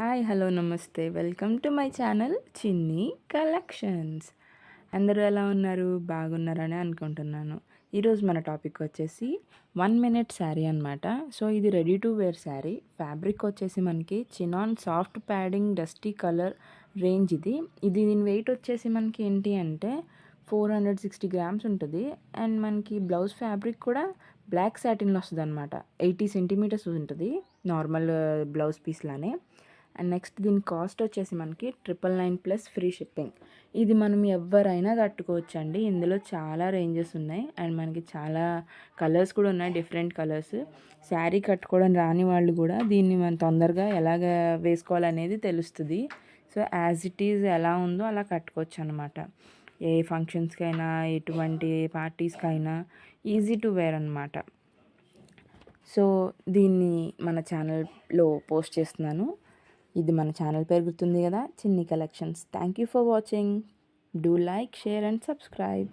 Hi hello నమస్తే welcome to my channel చిన్ని collections. అందరూ ఎలా ఉన్నారు? బాగున్నారని అనుకుంటున్నాను. ఈరోజు మన టాపిక్ వచ్చేసి 1 మినిట్ శారీ అనమాట. సో ఇది ready to wear sari. Fabric వచ్చేసి మనకి chinon soft padding dusty colour range ఇది. దీని వెయిట్ వచ్చేసి మనకి ఏంటి అంటే 460 గ్రామ్స్ ఉంటుంది. అండ్ మనకి బ్లౌజ్ ఫ్యాబ్రిక్ కూడా బ్లాక్ సాటిన్లో వస్తుంది అనమాట. 80 సెంటీమీటర్స్ ఉంటుంది నార్మల్ బ్లౌజ్ పీస్ లానే. అండ్ నెక్స్ట్ దీని కాస్ట్ వచ్చేసి మనకి 999 ప్లస్ ఫ్రీ షిప్పింగ్. ఇది మనం ఎవరైనా కట్టుకోవచ్చు అండి. ఇందులో చాలా రేంజెస్ ఉన్నాయి అండ్ మనకి చాలా కలర్స్ కూడా ఉన్నాయి, డిఫరెంట్ కలర్స్. శారీ కట్టుకోవడం రాని వాళ్ళు కూడా దీన్ని మనం తొందరగా ఎలాగ వేసుకోవాలనేది తెలుస్తుంది. సో యాజ్ ఇట్ ఈజ్ ఎలా ఉందో అలా కట్టుకోవచ్చు అనమాట. ఏ ఫంక్షన్స్కైనా ఎటువంటి పార్టీస్కైనా ఈజీ టు వేర్ అనమాట. సో దీన్ని మన ఛానల్లో పోస్ట్ చేస్తున్నాను. ఇది మన ఛానల్ పేరు గుర్తుంది కదా, చిన్ని collections. Thank you for watching. Do like, share and subscribe.